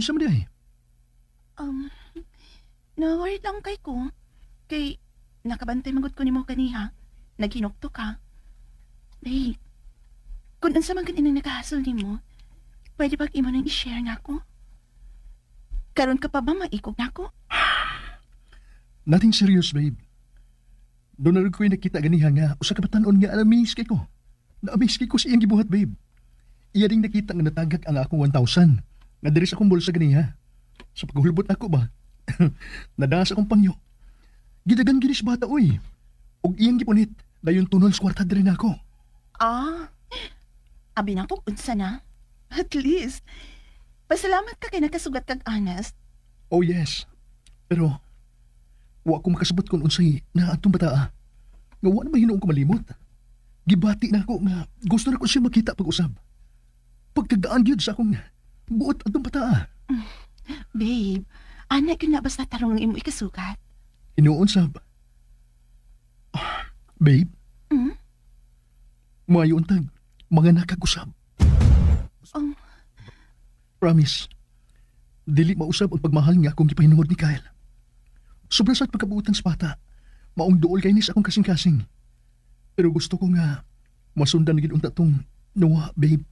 Unsa man di? Um, Na-worried lang kay ko. Kay, nakabantay magod ko ni mo kaniha. Naghinukto ka. Babe, kung unsa man ganin ang nakahasol ni mo, pwede pag imo nang i-share nga ko? Karon ka pa ba maikog na ko? Nothing serious, babe. Doon na rin ko'y nakita ganiha nga usa ka batanon nga na-amaze kay ko. Na-amaze kay ko sa iyang gibuhat, babe. Iya ding nakita nga natagak ang akong 1,000 nga diri sa akong bulsa ganiha. Sa paghulbot ako ba? Nadaas akong pangyo. Gidagan ginis bata, oy. Og iyang gipunit, dayon tunol sa kwarta diri na ako. Abi na ko, unsa na? At least, pasalamat ka kay nakasugat kag honest. Oh yes. Pero, wa ko makasabot kung unsay na atong bataa. Nga wa na mahinuong ko malimot. Gibati na ako nga gusto na ko siya makita pag-usab. Pagtagaan gyud sa akong buot atong bataa. Babe, anak yun na basta tarong ang imo ikasugat. Hinuon sab. Babe, Hmm? maayon tag mga nakag-usab. Um, Promise. Dili mausab ang pagmahal nga akong gipahinuod ni Kyle. Sobra sa't pagkabuutan sa bata. Maong duol kay ni sa akong kasing-kasing. Pero gusto ko nga masundan gid unta tong Noah, babe.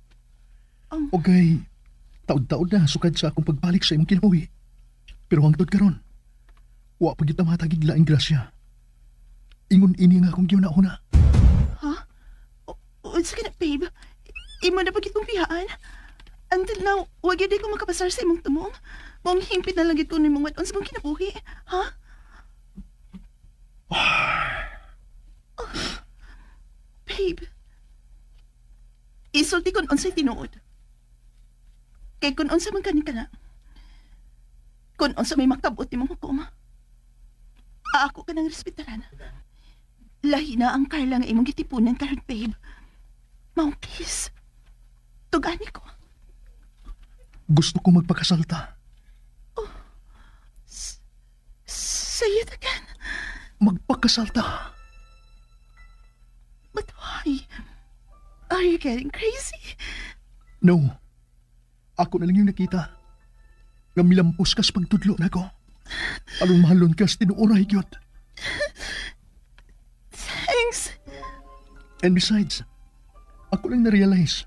Okay, taod-taod na sukad sa akong pagbalik sa imong kinabuhi. Pero hangtod karon, wa pa kita matagig laing grasya. Ingon ini nga akong giuna-una. ha? Unsa ka na, babe? Imo na pagitong pihaan? Until now, wag yun ko makapasar sa imong tumong. Mong himpit na lang gid ko ni mong wat-on sa mong kinabuhi. Ha? Babe, isulti kon unsay tinuod. Kay kun unsa man kanin ka na. Kun unsa may makabot imong hukom. Ako ka nang respetaran. Lahi na ang Carla nga imong gitipunan karon, babe. Mount please. Tugani ko. Gusto ko magpakasalta. Say it again. Magpakasalta. But why? Are you getting crazy? No. Ako na lang yung nakita. Nga milampos ka sa pagtudlo na ko. Anong mahalon ka sa tinuoray gyud. Thanks. And besides, ako lang na-realize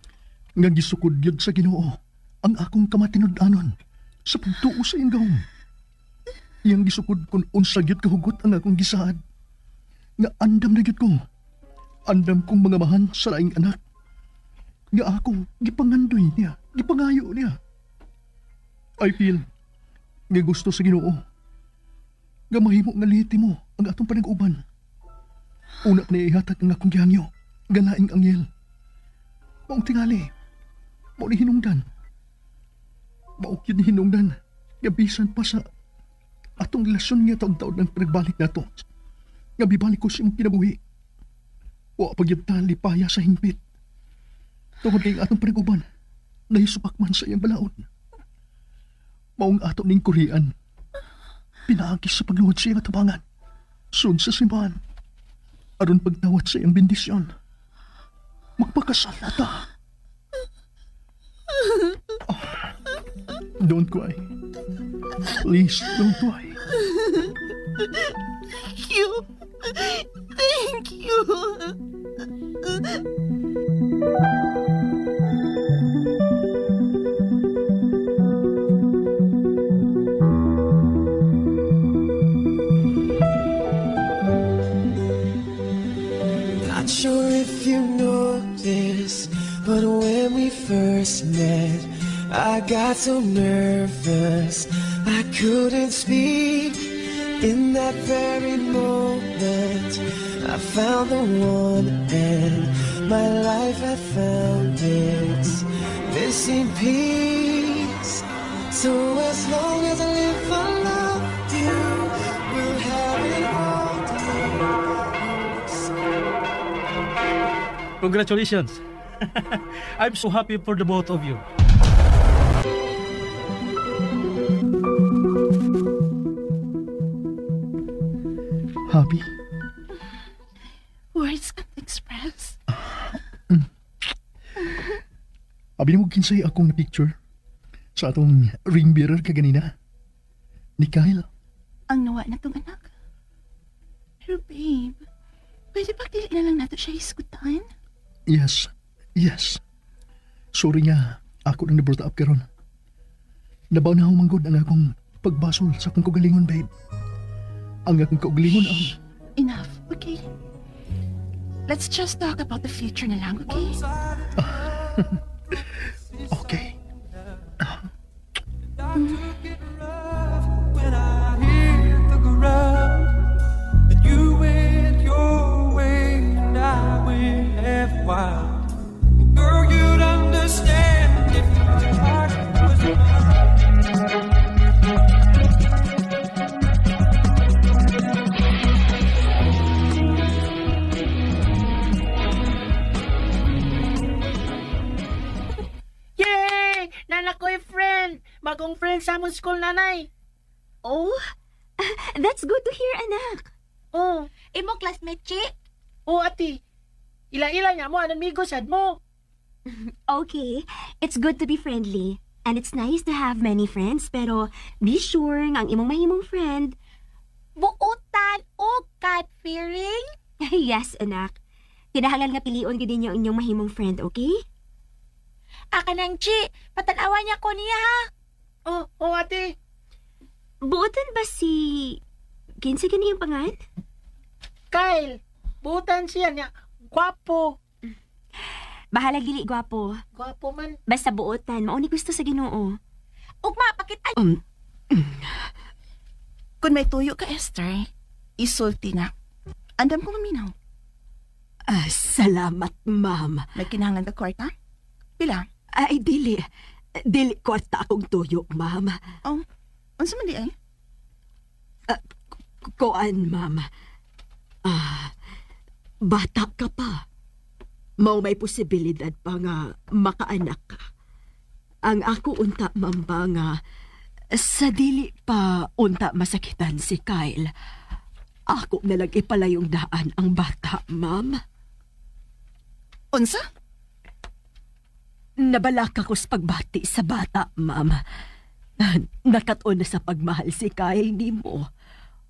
nga gisukod gyud sa Ginoo ang akong kamatinud-anon sa pagtuo sa iyang gahom. Iyang gisukod kung unsa gyud kahugot ang akong gisaad. Nga andam na gyud ko. Andam kong mga mahan sa laing anak. Nga akong gipangandoy niya, gipangayo niya. I feel nga gusto sa Ginoo nga mahimo nga lihiti mo ang atong panag-uban. Una na ihatag ang akong gihangyo, galaing anghel. Maong tingali, mao ni hinungdan. Maong yun ni hinungdan, gabisan pa sa atong relasyon nga taon-taon ng panagbalik nato. Nga bibalik ko sa imong kinabuhi. O pagyabtan lipaya sa hingpit. Tungod kay atong panag-uban, nahisupak man sa iyang balaod. Maong ato ning Korean, pinaagis sa pagluhod sa iyang atabangan. Sun sa simbahan. Aron pagtawat sa iyang bendisyon. Magpakasal na ta. Oh, don't cry. Please, don't cry. Thank you. Thank you. Not sure if you know this, but when we first met, I got so nervous I couldn't speak. In that very moment, I found the one, and my life had found its missing piece. So as long as I live, I love you. We'll have it all day. Congratulations. I'm so happy for the both of you. Happy? Words can't express. Abi mo kinsay akong na picture Sa atong ring bearer kaganina. Ni Kyle. Ang nawa na tong anak. Pero babe, pwede ba dili na lang nato siya iskutan? Yes. Yes. Sorry nga. Ako nang nabrought up karon. Nabaw na manggod ang akong pagbasol sa akong kaugalingon, babe. Ang akong kaugalingon ang... Enough, okay? Let's just talk about the future na lang, okay? Okay. When I hit the ground, and you went your way, and I went half wild. Girl, you'd understand if my heart was mine. Yay! Nana ko'y friend! Bagong friend sa among school, nanay. Oh, that's good to hear, anak. Oh, Imo classmate, Chi? oh ati. Ila-ila niya mo, anong migo sad mo? Okay, it's good to be friendly. And it's nice to have many friends, pero be sure nga ang imong mahimong friend. Buutan o God-fearing? Yes, anak. Kinahanglan nga pilion gid ninyo inyong mahimong friend, okay? Aka nang Chi, patanawan niya ko niya ha. Oh ati. Buutan ba si... Kinsa gani yung pangan? Kyle, butan siya niya. Gwapo. Bahala gili, gwapo. Gwapo man. Basta buutan, mauni gusto sa Ginoo. Ugma, pakit ay... Kung may tuyo ka, Esther, isulti na. Andam ko maminaw. Salamat, ma'am. May kinahanglan ka kwarta? Pila? Ay, dili. Dili kwarta akong tuyo, ma'am. Oh, unsa man di ay? Koan, ma'am. Bata ka pa. Mao may posibilidad pa nga makaanak ka. Ang ako unta, ma'am, ba nga sa dili pa unta masakitan si Kyle. Ako na lang ipalayong daan ang bata, ma'am. Unsa? Nabalaka ko sa pagbati sa bata, ma'am. Nakatuon na sa pagmahal si Kyle ni mo.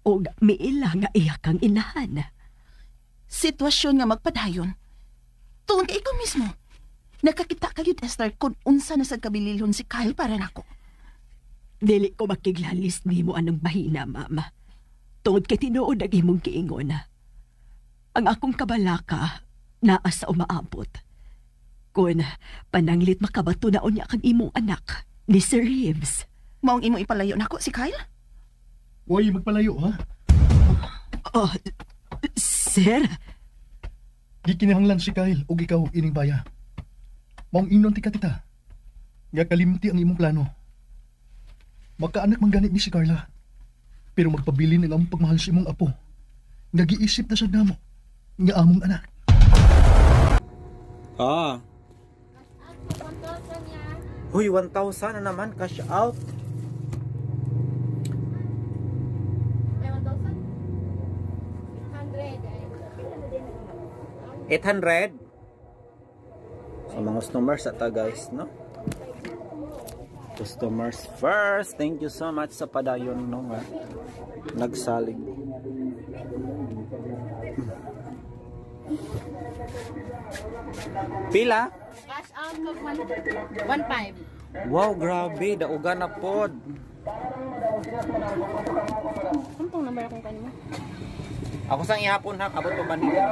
O miila nga iya kang inahan. Sitwasyon nga magpadayon. Tuon ka ikaw mismo. Nakakita kayo, Esther, kung unsa na sa kabililhon si Kyle para nako. Dili ko makiglalis ni mo anong bahina, ma'am. Tungod kay tinuod ang imong kiingon. Ang akong kabalaka naa sa umaabot. Kung pananglit makabato na unya kang imong anak ni Sir Reeves. Maong imo ipalayo nako si Kyle? Huwag magpalayo, ha? Oh, sir? Gikinahanglan si Kyle o ikaw ining baya. Maong inon ti katita. Nga kalimti ang imong plano. Magkaanak man ganit ni si Carla. Pero magpabilin ang among pagmahal sa imong apo. Nga giisip na sad namo. Nga among anak. Huy, 1,000 na naman, cash out. 800. Sa mga customers ata guys, no? Customers first. Thank you so much sa padayon, no? Nagsalig. Pila? Cash out of 1.5. Wow, grabe. Dauga na pod. Kumpong number akong kanina. Ako sang ihapon ha. Abot pa ba nila?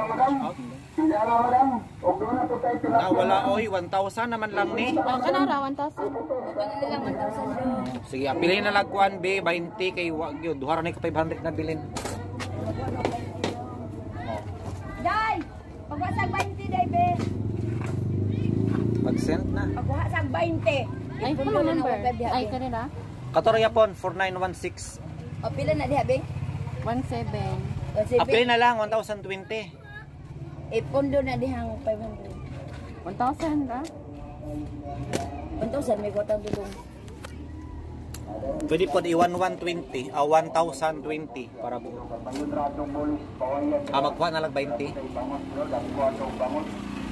Wala oy. 1,000 naman lang ni. Kanara, 1,000. Ano lang 1,000. Sige, piliin na lagkuan B. 20 kay Wagyo. Duhara na ka 500 na bilin. Day! Pagwa sa 20, Day, be. Pag-send na. Pagwa sa 20. Ay, kuno number. Ay, kanina. Katorya pon, 4916. O, pila na diha, be? 17. Apply na lang, 1,020. Pondo na dihang 500. 1,000 ka? 1,000, may kotang tulong. Pwede po i-1,120. 1,020 para po. Magkuha na lang 20.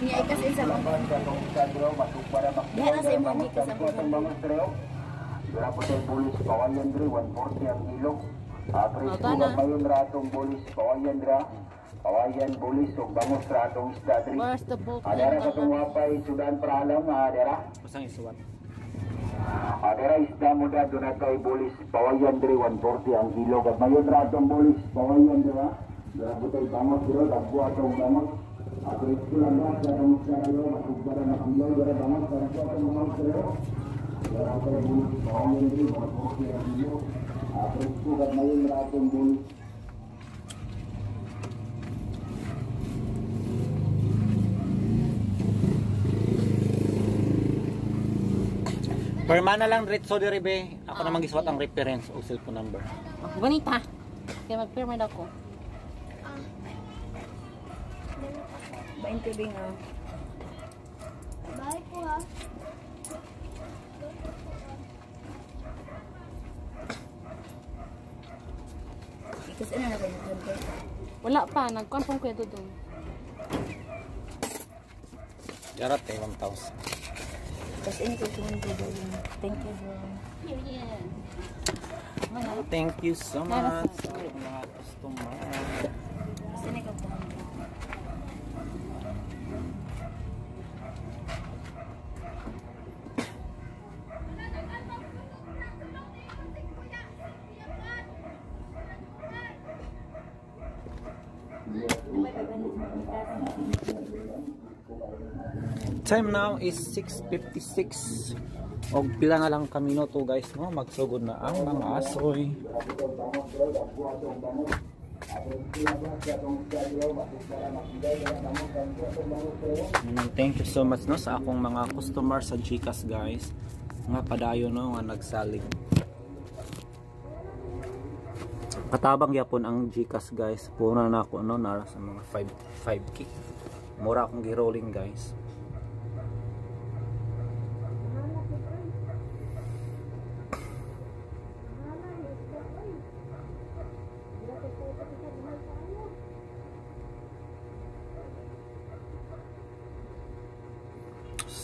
Niya ikas isa mo. Diha na sa imo, niya ikas ang Dira po tayo bulis, pawayan diri, 140 ang kilo. Presko na mayon ratong bulis, pawayan dira. Pawayan bulis, o bangos ratong isda diri. Where's the book? Adera ka itong wapay, sudan para alam, adera. Kusang isuwat. Adera isda mo da, doon tayo bulis, pawayan diri, 140 ang kilo. Kag mayon ratong bulis, pawayan dira. Dira po tayo bangos dira, dagwa itong bangos. Presko lang na, sa itong isda dira, masugbara na kilo, dira bangos, para sa itong bangos dira. Dira po tayo bulis, pawayan diri, 140 ang kilo. Presko kag mayon ratong bulis. Perma na lang Ritso diri be. Ako na magiswat ang reference o cellphone number. Bonita. Kaya mag-firma na ako. 20 bing ah. Bye po ha. Kasi ano na ba yung Wala pa. Nag-confirm ko ito doon. Yarat eh, 1,000. Tapos ini ko yun. Thank you bro. Thank you so much sa mga customer. Kasi ini ko po. Time now is 6:56. Og pila na lang kami no to guys no, magsugod na ang mga asoy. Thank you so much no sa akong mga customer sa GCash guys. Nga padayon no nga nagsalig. Katabang yapon ang GCash guys. Puna na ako no nara sa mga 5k. Mura akong gi-rolling guys.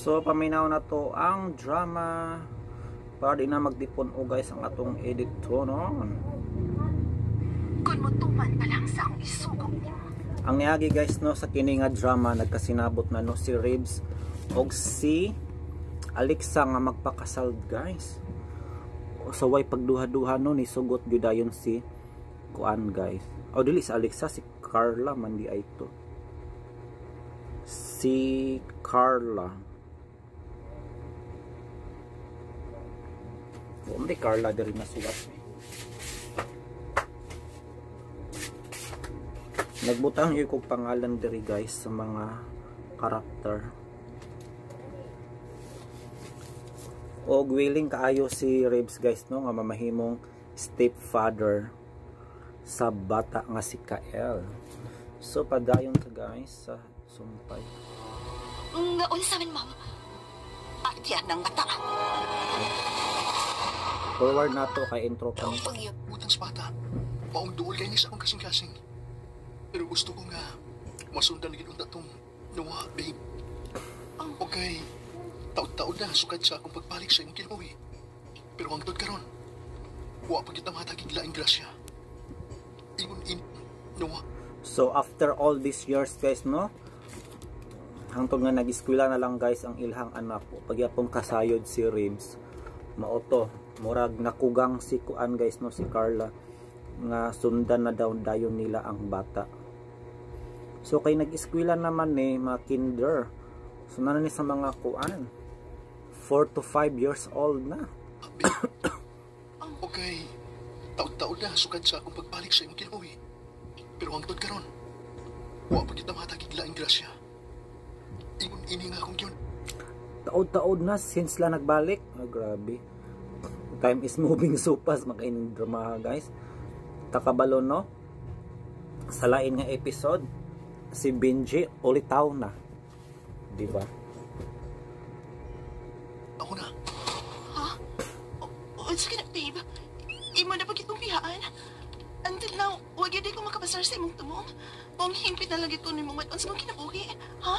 So paminaw na to ang drama para di na magdipon o guys ang atong edit to no. Kung mutuman pa lang sa akong isugong niyo. Ang niagi guys no sa kini nga drama nagkasinabot na no si Ribs og si Alexa nga magpakasal guys. So way pagduha-duha no ni sugot gyud dayon si kuan guys. O dili si Alexa, si Carla man di ay to. Si Carla. Hindi Carla diri nasulat. Nagbutang yung kong pangalan diri guys sa mga karakter. Og willing kaayo si Ribs guys no nga mamahimong stepfather sa bata nga si Kael. So padayon ta guys sa sumpay. Nga unsa man ma'am? Partiyan ng mata. Forward na to kay intro pa ni. Butang sa bata. Maong duol kayo sa akong kasing-kasing. Pero gusto ko nga masundan na ginunta tong Noah, babe. Okay, taod-taod na sukad sa akong pagbalik sa imong kinabuhi. Pero ang tod karon, wa pa kita matagig laing grasya. Ingon Noah. So after all these years guys no, hangtod nga nag-eskwela na lang guys ang ilhang anak ko. Pagyapong kasayod si Ribs. Maoto, murag nakugang si kuan guys no si Carla nga sundan na daw dayon nila ang bata. So kay nag-eskwela naman ni mga kinder. So na ni sa mga kuan 4 to 5 years old na. Okay, taod-taod na sukad sa akong pagbalik sa imong kinabuhi. Pero ang tod karon, wa pa kita matagig laing grasya. Ingon ini nga akong yun. Taod-taod na since la nagbalik. Grabe. Time is moving so fast makainin drama guys. Takabalo no. Sa lain nga episode si Benji ulitaw na. Di ba? Ako na. Ha? Unsa ka na, babe? Imo na pagitong biyaan? Until now, wag yun ko makapasar sa imong tumong. Kung himpit na lagi ito ni mong unsa mong kinabuhi. Ha?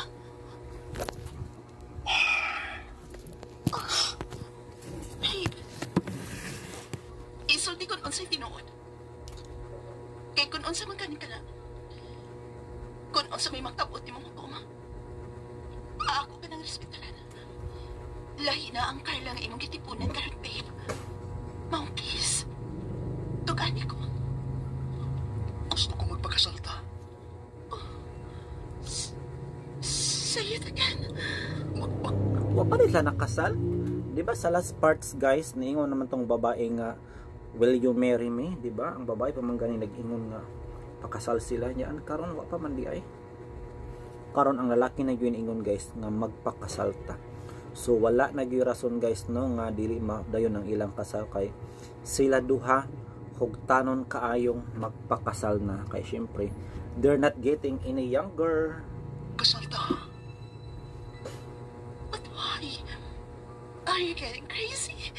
Babe, unsa man kanin ka na. Kung unsa may makabot ni mong tuma. Ako ka nang respetaran. Lahi na ang Carla nga imong gitipunan karon, babe. Mount please. Tugani ko. Gusto ko magpakasalta. Say it again. Wa pa rin sila nakasal. Di ba sa last parts guys, niingon naman tong babae nga, will you marry me? Di ba? Ang babae pa man gani nag-ingon nga pakasal sila niya. Karon wa pa man di ay. Karon ang lalaki na yun ingon guys nga magpakasal ta. So wala na gyud rason guys no nga dili madayon ang ilang kasal kay sila duha hugtanon kaayong magpakasal na kay syempre they're not getting any younger. Kasalta. But why? Are you getting crazy?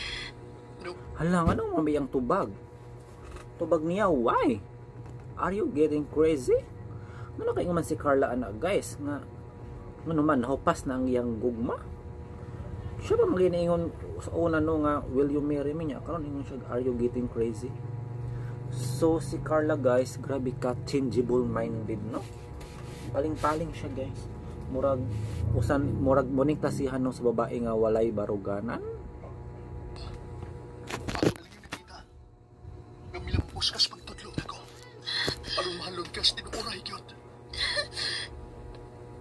Hala, anong mamayang tubag? Tubag niya, why? Are you getting crazy? Ano kayo man si Carla anak guys nga ano man nahupas na ang iyang gugma? Siya ba maginiingon sa una no nga will you marry me niya? Karon ingon siya, are you getting crazy? So si Carla guys, grabe ka changeable minded no? Paling-paling siya guys. Murag muning tasihan no sa babae nga walay baruganan. Gamilang puskas pagtudlo ko. Aron mahalon kas tinuuray gyud.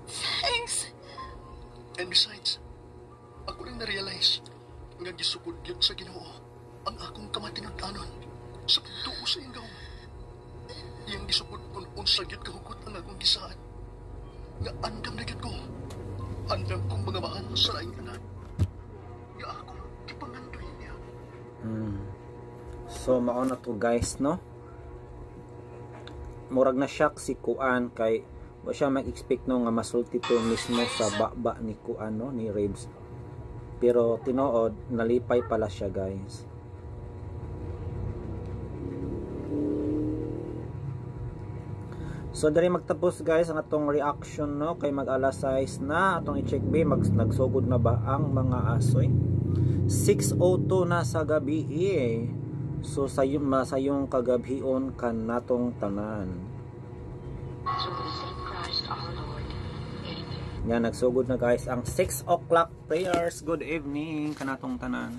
Thanks. And besides, ako lang na-realize nga gisugod gyud sa Ginoo ang akong kamatinud-anon sa pagtuo sa ingaw. Iyang gisugod kung unsa gyud kahugot ang akong gisaad. Nga andam na gyud ko. Andam kong mga mahal sa laing anak. Nga ako kipangandoy niya. So mao na to guys no. Murag na shock si Kuan kay wa siya mag-expect no nga masulti to mismo sa baba ni Kuan no ni Rebs. Pero tinuod nalipay pala siya guys. So diri magtapos guys ang atong reaction no kay mag-alas 6 na atong i-check ba nagsugod na ba ang mga asoy. 6:02 na sa gabi eh. So masayong kagabhion kan natong tanan. Yan nagsugod na guys ang 6 o'clock prayers. Good evening kanatong tanan.